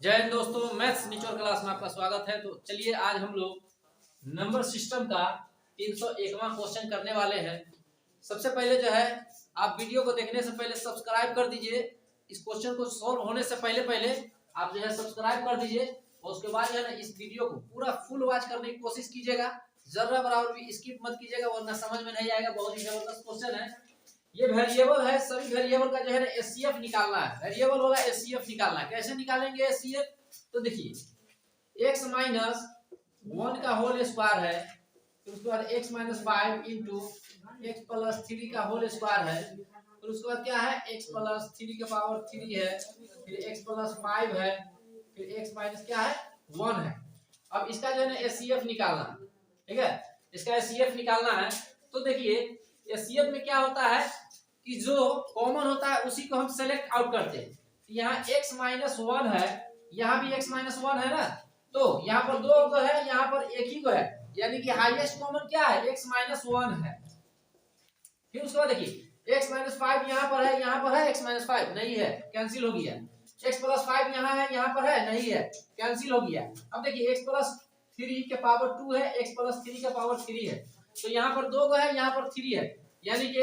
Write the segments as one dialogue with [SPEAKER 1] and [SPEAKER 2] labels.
[SPEAKER 1] जय हिंद दोस्तों, मैथ्स निचोड़ क्लास में आपका स्वागत है। तो चलिए आज हम लोग नंबर सिस्टम का 301वां क्वेश्चन करने वाले हैं। सबसे पहले जो है आप वीडियो को देखने से पहले सब्सक्राइब कर दीजिए। इस क्वेश्चन को सॉल्व होने से पहले पहले आप जो है सब्सक्राइब कर दीजिए और उसके बाद जो है ना इस वीडियो को पूरा फुल वॉच करने की कोशिश कीजिएगा। जरा बराबर भी स्किप मत कीजिएगा वरना समझ में नहीं आएगा। बहुत ही जबरदस्त क्वेश्चन है। ये वेरिएबल है, सभी वेरिएबल का जो है ना एचसीएफ निकालना है। वेरिएबल वाला एचसीएफ निकालना है। कैसे निकालेंगे एचसीएफ? तो देखिए x माइनस 1 का होल स्क्वायर है, फिर उसके बाद x minus 5 into x plus 3 का होल स्क्वायर है, फिर उसके बाद क्या है x प्लस 3 के पावर 3 है, फिर x प्लस 5 है, फिर x माइनस क्या है 1 है। अब इसका जो है ना एचसीएफ निकालना, ठीक है, इसका एचसीएफ निकालना है। तो देखिए एचसीएफ में क्या होता है कि जो कॉमन होता है उसी को हम सेलेक्ट आउट करते हैं। यहाँ x माइनस 1 है, यहाँ भी x माइनस 1 है ना, तो यहाँ पर दो को है, यहाँ पर एक ही को है, यानी कि हाईएस्ट कॉमन क्या है x माइनस 1 है। फिर उसके बाद देखिए x माइनस 5 यहाँ पर है, यहाँ पर है x माइनस 5 नहीं है, कैंसिल हो गया। x प्लस 5 यहाँ है, यहाँ पर है नहीं है, कैंसिल हो गया। अब देखिए x प्लस 3 के पावर 2 है, x प्लस 3 के पावर 3 है, तो यहाँ पर दो को है, यहाँ पर 3 है, यानी कि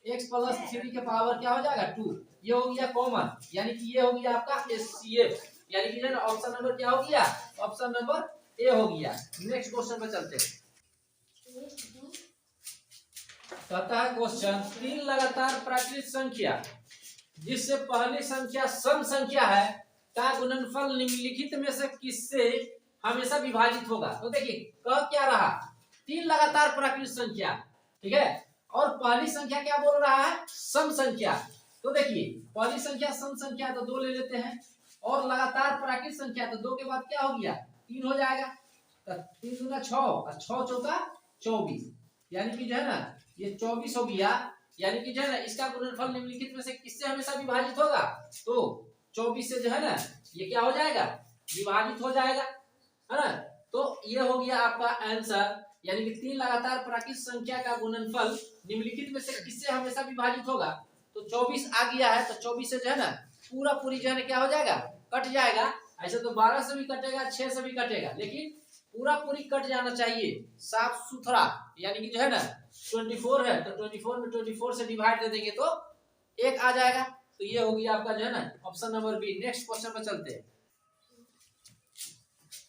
[SPEAKER 1] x प्लस 3 के पावर क्या हो जाएगा 2। ये हो गया कॉमन, यानी कि ये हो गया आपका एचसीएफ, यानी कि ना ऑप्शन नंबर क्या हो गया, ऑप्शन नंबर ए हो गया। नेक्स्ट क्वेश्चन पे चलते हैं। कहता है क्वेश्चन, तीन लगातार प्राकृत संख्या जिससे पहली संख्या सम संख्या है का गुणनफल निम्नलिखित में से किससे हमेशा विभाजित होगा। तो देखिए कह क्या रहा, तीन लगातार प्राकृत संख्या, ठीक है, और पहली संख्या क्या बोल रहा है, सम संख्या। तो देखिए पहली संख्या सम संख्या तो 2 ले लेते हैं, और लगातार प्राकृत संख्या तो 2 के बाद क्या हो गया 3 हो जाएगा। तो 3 दूना 6 और 6 चौका 24, यानी कि जो है ना ये 24 हो गया। यानी कि जो है ना इसका गुणनफल निम्नलिखित में से किससे हमेशा विभाजित होगा, तो 24 से जो है ना ये क्या हो जाएगा विभाजित हो जाएगा, है ना। तो ये हो गया आपका आंसर, यानी कि तीन लगातार प्राकृत संख्या का गुणनफल निम्नलिखित में से किससे हमेशा विभाजित होगा। तो 24 आ गया है, तो 24 से जो है ना पूरा पूरी जो है ना क्या हो जाएगा कट जाएगा। ऐसे तो 12 से भी कटेगा, 6 से भी कटेगा, लेकिन पूरा पूरी कट जाना चाहिए साफ सुथरा। यानी कि जो है ना 24 है, तो 24 में 24 से डिवाइड दे देंगे तो 1 आ जाएगा। तो ये हो गया आपका जो है ना option number B. Next question पर चलते हैं।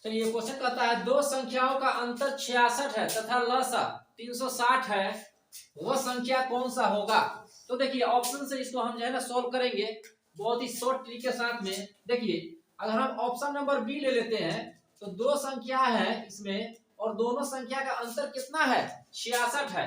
[SPEAKER 1] चलिए क्वेश्चन कहता है, दो संख्याओं का अंतर 66 है तथा लसा 360 है, वह संख्या कौन सा होगा। तो देखिए ऑप्शन से इसको हम जो है ना सोल्व करेंगे बहुत ही शॉर्ट ट्रिक के साथ में। देखिए अगर हम ऑप्शन नंबर बी ले लेते हैं तो दो संख्या है इसमें, और दोनों संख्या का अंतर कितना है 66 है,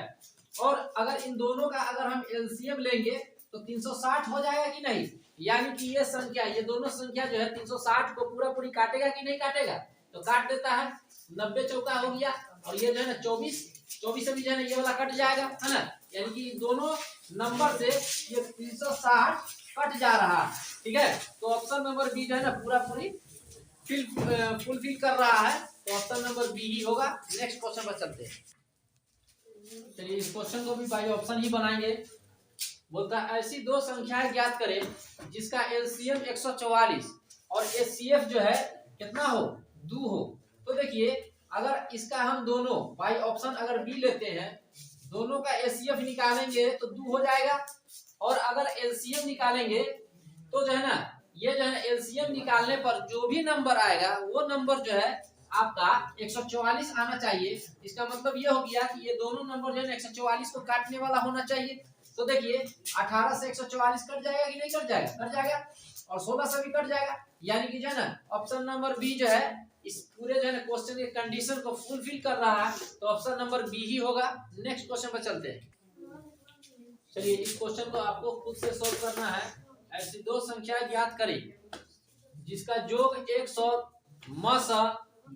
[SPEAKER 1] और अगर इन दोनों का अगर हम एलसीएम लेंगे तो 360 हो जाएगा कि नहीं। यानी कि ये संख्या, ये दोनों संख्या जो है 360 को पूरा पूरी काटेगा कि नहीं काटेगा, तो काट देता है। 90 चौका हो गया, और ये जो है ना 24 से भी जो है ना ये वाला कट जाएगा, है ना। यानी कि दोनों नंबर से ये 360 कट जा रहा है, ठीक है। तो ऑप्शन नंबर बी जो है ना पूरा पूरी फुलफिल कर रहा है, तो ऑप्शन नंबर बी ही होगा। नेक्स्ट क्वेश्चन पर चलते हैं। चलिए इस क्वेश्चन को भी बाई ऑप्शन ही बनाएंगे। बोलता है ऐसी दो संख्याएं ज्ञात करें जिसका एलसीएम 144 और एचसीएफ जो है कितना हो 2 हो। तो देखिए अगर इसका हम दोनों बाई ऑप्शन अगर बी लेते हैं, दोनों का एचसीएफ निकालेंगे तो 2 हो जाएगा, और अगर एलसीएम निकालेंगे तो जो है ना ये जो है ना एलसीएम निकालने पर जो भी नंबर आएगा वो नंबर जो है आपका 144 आना चाहिए। इसका मतलब ये हो गया कि ये दोनों नंबर जो है ना 144 को काटने वाला होना चाहिए। तो देखिए 18 से 144 कट जाएगा कि नहीं कट जाएगा, कट जाएगा, और 16 से भी कट जाएगा। यानी कि जो है ना ऑप्शन नंबर बी जो है इस पूरे जो है ना क्वेश्चन के कंडीशन को फुलफिल कर रहा है, तो ऑप्शन नंबर बी ही होगा। नेक्स्ट क्वेश्चन पर चलते हैं। चलिए इस क्वेश्चन को आपको खुद से सोल्व करना है। ऐसी दो संख्याएं ज्ञात करें जिसका योग 100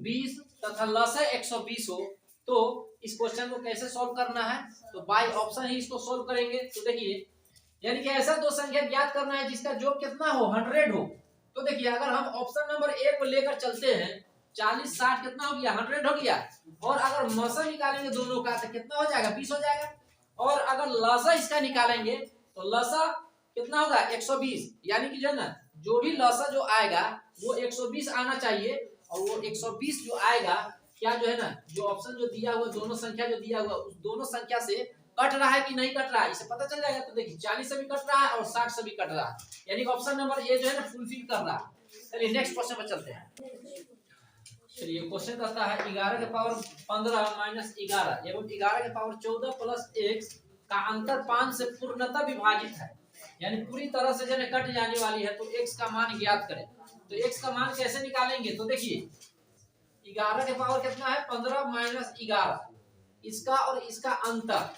[SPEAKER 1] 20 तथा लसा 120 हो। तो इस क्वेश्चन को कैसे सोल्व करना है, तो बाय ऑप्शन ही इसको सोल्व करेंगे। तो देखिए यानी कि ऐसा दो संख्या ज्ञात करना है जिसका योग कितना हो 100 हो। तो देखिए अगर हम ऑप्शन नंबर ए को लेकर चलते हैं 40 60 कितना हो गया 100 हो गया, और अगर मसा निकालेंगे दोनों का तो कितना हो जाएगा 20 हो जाएगा, और अगर लसा इसका निकालेंगे तो लसा कितना होगा 120, यानी कि जो है ना जो भी लसा जो आएगा वो 120 आना चाहिए, और वो 120 जो आएगा क्या जो है ना, जो ऑप्शन जो दिया हुआ, दोनों संख्या जो दिया हुआ उस दोनों संख्या से कट रहा है कि नहीं कट रहा है, इसे पता चल जाएगा। तो देखिए 40 से भी कट रहा है और 60 से भी कट रहा है, यानी ऑप्शन नंबर ए जो है ना फुलफिल कर रहा है। चलिए नेक्स्ट क्वेश्चन पर चलते हैं। चलिए क्वेश्चन कहता है 11 के पावर 15 माइनस 11 एवं 11 के पावर 14 प्लस x का अंतर 5 से पूर्णतः विभाजित है, यानी पूरी तरह से जो कट जाने वाली है, तो x का मान ज्ञात करें। तो x का मान कैसे निकालेंगे, तो देखिए 11 के पावर कितना है 15 माइनस 11, इसका और इसका अंतर,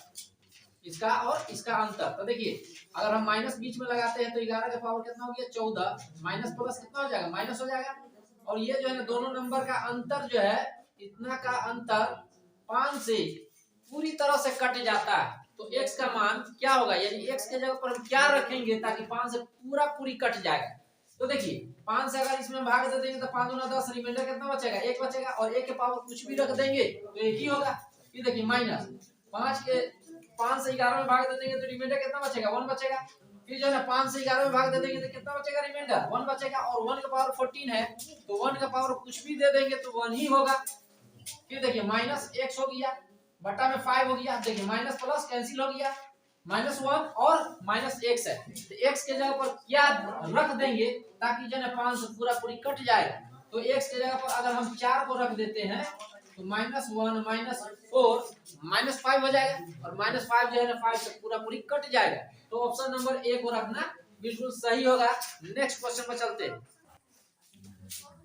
[SPEAKER 1] इसका और इसका अंतर। तो देखिए अगर हम माइनस बीच में लगाते हैं तो 11 के पावर कितना हो गया 14, माइनस प्लस कितना हो जाएगा माइनस हो जाएगा, और ये जो है ना दोनों नंबर का अंतर जो है इतना का अंतर 5 से पूरी तरह से कट जाता है, तो x का मान क्या होगा, यानी x के जगह पर हम क्या रखेंगे ताकि 5 से पूरी कट जाएगा। तो देखिए 5 से अगर इसमें भाग दे देंगे तो 5 दूना 10, रिमाइंडर कितना बचेगा 1 बचेगा, और 1 के पावर कुछ भी रख देंगे तो एक ही होगा। ये देखिए माइनस 5 से 11 में भाग दे देंगे तो रिमाइंडर कितना बचेगा 1 बचेगा। फिर जो है ना 5 से 11 में भाग दे देंगे तो कितना बचेगा रिमाइंडर 1 बचेगा, और 1 का पावर 14 है तो 1 का पावर कुछ भी दे देंगे तो 1 ही होगा। फिर देखिए माइनस x हो गया बटा में 5 हो गया, देखिए माइनस प्लस कैंसिल हो गया, -1 और -x है, तो x के जगह पर क्या रख देंगे ताकि जो है 5 से पूरी कट जाएगा। तो x के जगह पर अगर हम 4 को रख देते हैं तो -1 -4 -5 हो जाएगा, और -5 जो है ना 5 से पूरी कट जाएगा। तो ऑप्शन नंबर ए को रखना बिल्कुल सही होगा। नेक्स्ट क्वेश्चन पर चलते हैं।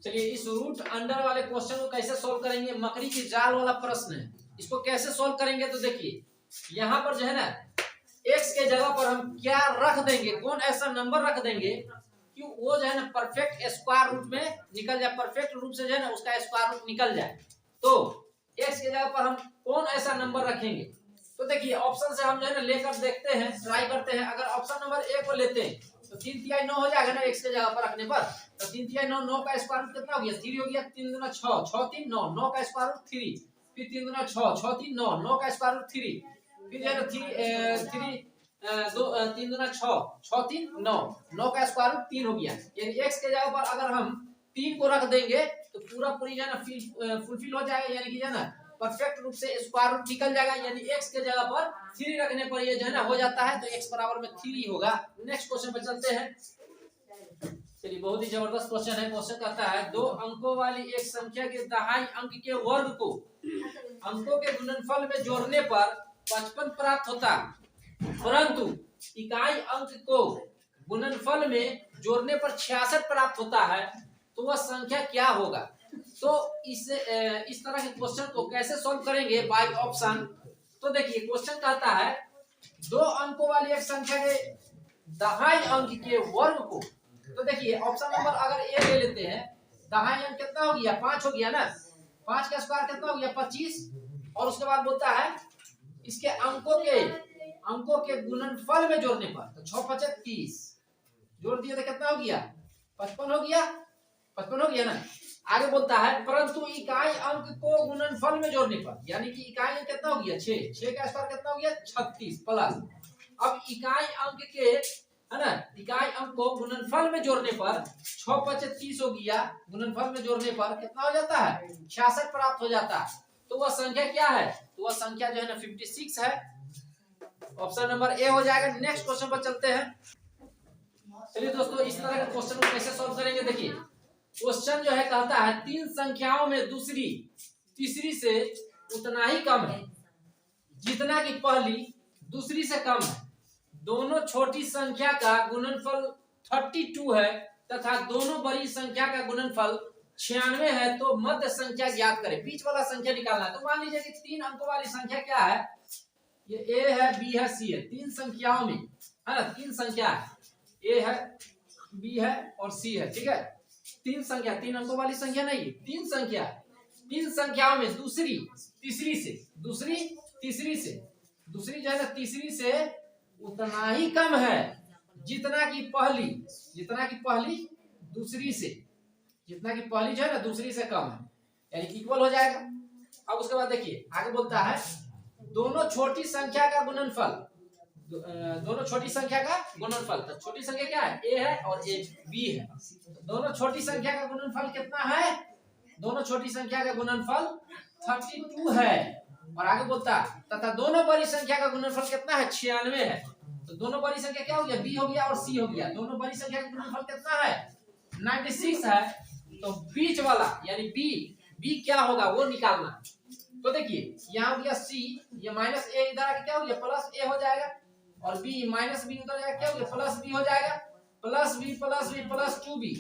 [SPEAKER 1] चलिए इस रूट अंडर वाले क्वेश्चन को कैसे सोल्व करेंगे, मकड़ी की जाल वाला प्रश्न है, इसको कैसे सोल्व करेंगे। तो देखिए यहाँ पर जो है ना x के जगह पर हम क्या रख देंगे, कौन ऐसा नंबर रख देंगे कि वो जो है ना परफेक्ट स्क्वायर रूट में निकल जाए, परफेक्ट रूप से जो है ना उसका स्क्वायर रूट निकल जाए। तो x के जगह पर हम कौन ऐसा नंबर रखेंगे, तो देखिए ऑप्शन से हम जो है ना लेकर देखते हैं, ट्राई करते हैं। अगर ऑप्शन नंबर ए को लेते हैं तो 3 तिहाई 9 हो जाएगा ना x के जगह पर रखने पर, तो 3 तिहाई 9, 9 का स्क्वायर रूट कितना हो गया 3 हो गया, 3 दूना 6, 6 3 9, 9 का स्क्वायर रूट 3, फिर 3 दूना 6, 6 3 9, 9 का स्क्वायर रूट 3, फिर जो है ना 3 दूना 6, 6 3 9, 9 का स्क्वायर रूट 3 हो गया। यानी x के जगह पर अगर हम 3 को रख देंगे तो पूरी जो है ना फुलफिल हो जाएगा, यानी कि जो है ना परफेक्ट रूप से स्क्वायर रूट निकल जाएगा, यानी x के जगह पर 3 रखने पर ये जो है ना हो जाता है, तो x बराबर में 3 होगा। नेक्स्ट क्वेश्चन पे चलते हैं। चलिए बहुत ही जबरदस्त क्वेश्चन है। क्वेश्चन कहता है 2 अंकों वाली एक संख्या के दहाई अंक के वर्ग को अंकों के गुणनफल में जोड़ने पर 55 प्राप्त होता है, परंतु इकाई अंक को गुणनफल में जोड़ने पर 66 प्राप्त होता है, तो वह संख्या क्या होगा। तो इस तरह के क्वेश्चन को कैसे सॉल्व करेंगे बाय ऑप्शन। तो देखिए क्वेश्चन कहता है 2 अंकों वाली एक संख्या के दहाई अंक के वर्ग को, तो देखिए ऑप्शन नंबर अगर ए ले लेते हैं, दहाई अंक कितना हो गया 5 हो गया ना, 5 का स्क्वायर कितना हो गया 25, और उसके बाद बोलता है इसके अंकों के गुणनफल में जोड़ने पर, तो 6 5 30 जोड़ दिया तो कितना हो गया 55 हो गया, 55 हो गया ना। आगे बोलता है परंतु इकाई अंक को गुणनफल में जोड़ने पर, यानी कि इकाई अंक कितना हो गया 6 का स्क्वायर कितना हो गया 36 प्लस, अब इकाई अंक के है ना, इकाई अंक को गुणनफल में जोड़ने पर 6 5 30 हो गया, गुणनफल में जोड़ने पर कितना हो जाता है 66 प्राप्त हो जाता है। तो वह संख्या क्या है, तो वह संख्या जो है ना 56 है, ऑप्शन नंबर ए हो जाएगा। नेक्स्ट क्वेश्चन पर चलते हैं। चलिए दोस्तों इस तरह के क्वेश्चन को कैसे सॉल्व करेंगे, देखिए क्वेश्चन जो है कहता है 3 संख्याओं में दूसरी तीसरी से उतना ही कम है जितना कि पहली दूसरी से कम है, दोनों छोटी संख्या का गुणनफल 32 है तथा दोनों बड़ी संख्या का गुणनफल 96 है, तो मध्य संख्या ज्ञात करें। बीच वाला संख्या निकालना है। तो मान लीजिए कि 3 अंकों वाली संख्या क्या है, ये ए है बी है सी है, 3 संख्याओं में है ना, 3 संख्या है, ए है बी है और सी है, ठीक है 3 संख्या, 3 अंकों वाली संख्या नहीं, 3 संख्या, 3 संख्याओं में दूसरी तीसरी से दूसरी जो है ना तीसरी से उतना ही कम है जितना कि पहली दूसरी से, जितना कि पहली जो है ना दूसरी से कम है, यानी इक्वल हो जाएगा। अब उसके बाद देखिए आगे बोलता है दोनों छोटी संख्या का गुणनफल दोनों छोटी संख्या का गुणनफल। तो छोटी संख्या क्या है, ए है और ए बी है। दोनों छोटी संख्या का गुणनफल कितना है, दोनों छोटी संख्या का गुणनफल 32 है। और आगे बोलता तथा दोनों बड़ी संख्या का गुणनफल कितना है, 96 है। तो दोनों बड़ी संख्या क्या हो गया, बी हो गया और सी हो गया। दोनों बड़ी संख्या का गुणनफल कितना है, 96 है। तो बीच वाला यानी बी, बी क्या होगा वो निकालना। तो देखिए यहाँ हो गया सी, ये माइनस ए इधर आके क्या हो गया, प्लस ए हो जाएगा। और बी माइनस बी उधर जाएगा क्या हो गया, प्लस बी हो जाएगा। Plus b plus 2b,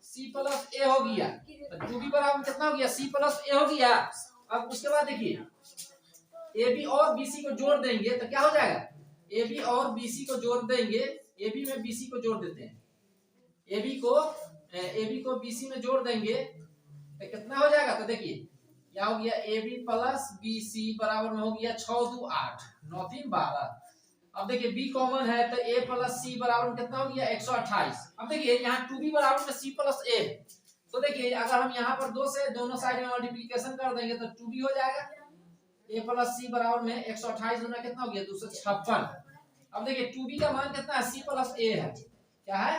[SPEAKER 1] c plus a हो गया। तो 2b बराबर कितना हो गया, सी प्लस ए हो गया। अब उसके बाद देखिए ए बी और बी सी को जोड़ देंगे तो क्या हो जाएगा, ए बी और बी सी को जोड़ देंगे, ए बी में बी सी को जोड़ देते हैं, ए बी को बी सी में जोड़ देंगे तो कितना हो जाएगा। तो देखिए यहाँ हो गया A B plus B C बराबर में हो गया 6 2 8 9 3 12। अब देखिए b कॉमन है तो a प्लस सी बराबर में कितना हो गया 128। अब देखिए यहाँ 2b बराबर में c प्लस a। तो देखिए अगर हम यहाँ पर 2 से दोनों साइड में मल्टीप्लिकेशन कर देंगे तो 2b हो जाएगा। a प्लस सी बराबर में 128 गुना कितना हो गया 256। अब देखिए 2b का मान कितना है, c प्लस a है। क्या है,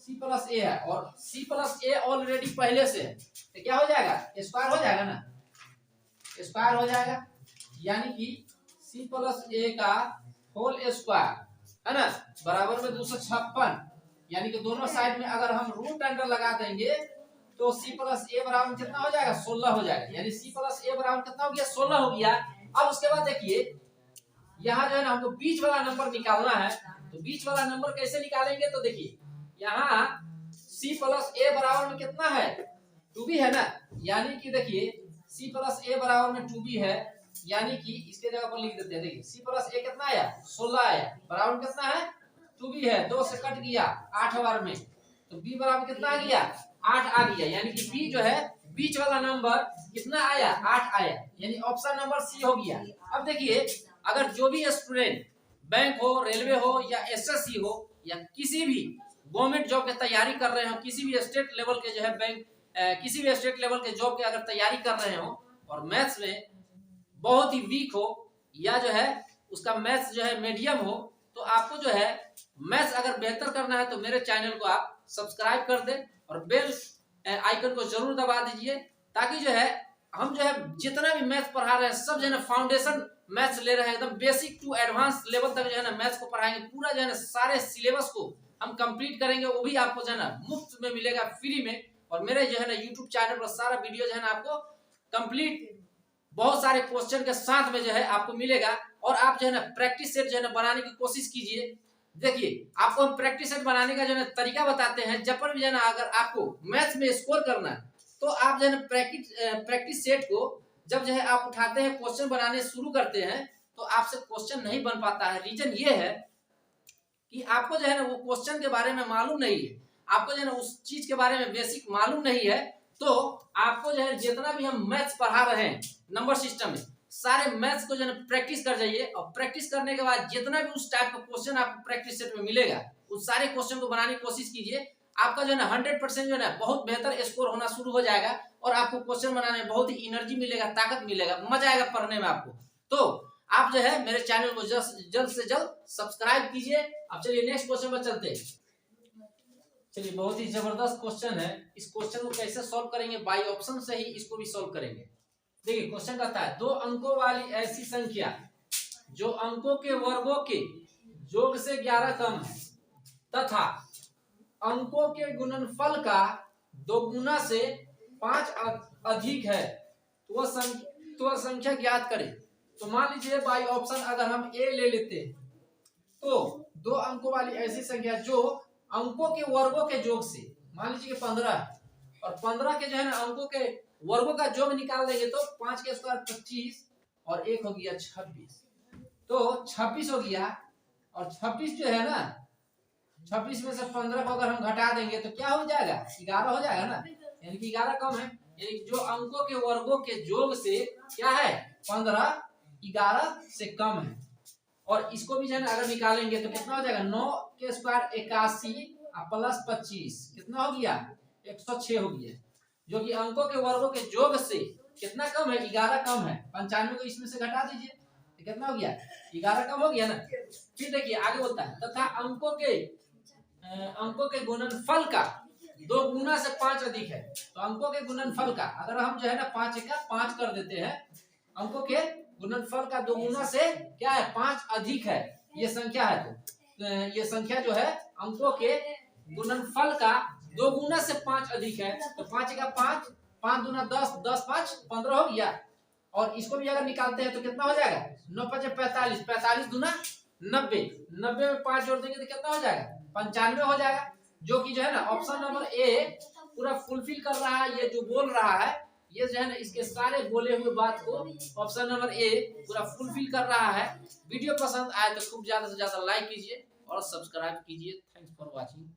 [SPEAKER 1] c प्लस a है। और c प्लस a ऑलरेडी पहले से है तो क्या हो जाएगा, स्क्वायर हो जाएगा ना, स्क्वायर हो जाएगा। यानी कि c प्लस a का होल स्क्वायर है ना बराबर में 256। यानी कि दोनों साइड में अगर हम रूट अंडर लगा देंगे तो c प्लस a बराबर में कितना हो जाएगा, 16 हो जाएगा। यानी c प्लस a बराबर कितना हो गया, 16 हो गया। अब उसके बाद देखिए यहाँ जो है ना हमको बीच वाला नंबर निकालना है। तो बीच वाला नंबर कैसे निकालेंगे, तो देखिए यहाँ c प्लस a बराबर में कितना है, 2b है ना। यानी कि देखिए c प्लस a बराबर में 2b है। यानी कि इसके जगह पर लिख देते हैं, देखिए c प्लस a कितना आया, 16 आया, बराबर कितना है 2b है। 2 से कट गया 8 बार में, तो b बराबर कितना आ गया, 8 आ गया। यानी कि b जो है बीच वाला नंबर कितना आया, 8 आया। यानी ऑप्शन नंबर सी हो गया। अब देखिए अगर जो भी स्टूडेंट बैंक हो, रेलवे हो या एसएससी हो या किसी भी गवर्नमेंट जॉब की तैयारी कर रहे हो, किसी भी स्टेट लेवल के जो है बैंक किसी भी स्टेट लेवल के जॉब की अगर तैयारी कर रहे हो और मैथ्स में बहुत ही वीक हो या जो है उसका मैथ्स जो है मीडियम हो, तो आपको जो है मैथ्स अगर बेहतर करना है तो मेरे चैनल को आप सब्सक्राइब कर दें और बेल आइकन को जरूर दबा दीजिए, ताकि जो है हम जो है जितना भी मैथ्स पढ़ा रहे हैं सब जो है ना फाउंडेशन मैथ्स ले रहे हैं, एकदम बेसिक टू एडवांस लेवल तक जो है ना मैथ्स को पढ़ाएंगे। पूरा जो है ना सारे सिलेबस को हम कंप्लीट करेंगे, वो भी आपको जो है ना मुफ्त में मिलेगा, फ्री में। और मेरे जो है ना यूट्यूब चैनल पर सारा वीडियो जो है ना आपको कंप्लीट बहुत सारे क्वेश्चन के साथ में जो है आपको मिलेगा। और आप जो है ना प्रैक्टिस सेट जो है ना बनाने की कोशिश कीजिए। देखिए आपको हम प्रैक्टिस सेट बनाने का जो है तरीका बताते हैं। जब पर भी जो है ना अगर आपको मैथ्स में स्कोर करना है तो आप जो है ना प्रैक्टिस सेट को जब जो है आप उठाते हैं, क्वेश्चन बनाने शुरू करते हैं तो आपसे क्वेश्चन नहीं बन पाता है। रीजन ये है कि आपको जो है ना वो क्वेश्चन के बारे में मालूम नहीं है, आपको जो है ना उस चीज के बारे में बेसिक मालूम नहीं है। तो आपको जो है जितना भी हम मैथ्स पढ़ा रहे हैं नंबर सिस्टम में, सारे मैथ्स को जो है प्रैक्टिस कर जाइए। और प्रैक्टिस करने के बाद जितना भी उस टाइप का क्वेश्चन आपको प्रैक्टिस सेट में मिलेगा उस सारे क्वेश्चन को बनाने की कोशिश कीजिए। आपका जो है ना 100% जो है ना बहुत बेहतर स्कोर होना शुरू हो जाएगा और आपको क्वेश्चन बनाने में बहुत ही एनर्जी मिलेगा, ताकत मिलेगा, मजा आएगा पढ़ने में आपको। तो आप जो है मेरे चैनल को जल्द से जल्द सब्सक्राइब कीजिए। अब चलिए नेक्स्ट क्वेश्चन पर चलते हैं। चलिए बहुत ही जबरदस्त क्वेश्चन है। इस क्वेश्चन को कैसे सॉल्व करेंगे, बाई ऑप्शन से ही इसको भी सॉल्व करेंगे। देखिए क्वेश्चन कहता है 2 अंकों वाली ऐसी संख्या जो अंकों के वर्गों के योग से 11 कम है तथा अंकों के गुणनफल का 2 गुना से 5 अधिक है, तो वह संख्या ज्ञात करें। तो मान लीजिए बाई ऑप्शन अगर हम ए ले लेते हैं तो 2 अंकों वाली ऐसी संख्या जो अंकों के वर्गों के योग से, मान लीजिए 15 है और 15 के जो है ना अंकों के वर्गों का योग निकाल देंगे तो 5 के स्क्वायर 25 और 1 हो गया 26, तो 26 हो गया। और 26 जो है ना 26 में से 15 को अगर हम घटा देंगे तो क्या हो जाएगा, 11 हो जाएगा ना। यानी कि 11 कम है, यानी जो अंकों के वर्गों के योग से क्या है 15 11 से कम है। और इसको भी जो है ना अगर निकालेंगे तो कितना हो जाएगा, 9 के स्क्वायर 81 प्लस 25 कितना हो गया 106 हो गया, जो कि अंकों के वर्गों के योग से कितना कम है, 11 कम है। 95 को इसमें से घटा दीजिए तो कितना हो गया 11 कम हो गया ना। फिर देखिए आगे बोलता है तथा अंकों के गुणनफल का 2 गुना से 5 अधिक है। तो अंकों के गुणनफल का अगर हम जो है ना 5 का 5 कर देते हैं, अंकों के गुणनफल का 2 गुना से क्या है 5 अधिक है ये संख्या है। तो ये संख्या जो है अंकों के गुणनफल का 2 गुना से 5 अधिक है। तो 5 का 5, 5 दूना 10, 10 5 15 हो गया। और इसको भी अगर निकालते हैं तो कितना हो जाएगा 9 5 45, 45 दूना 90, 90 में 5 जोड़ देंगे तो कितना हो जाएगा 95 हो जाएगा। जो कि जो है ना ऑप्शन नंबर ए पूरा फुलफिल कर रहा है। ये जो बोल रहा है ये जो है ना इसके सारे बोले हुए बात को ऑप्शन नंबर ए पूरा फुलफिल कर रहा है। वीडियो पसंद आए तो खूब ज्यादा से ज्यादा लाइक कीजिए और सब्सक्राइब कीजिए। Thanks for watching.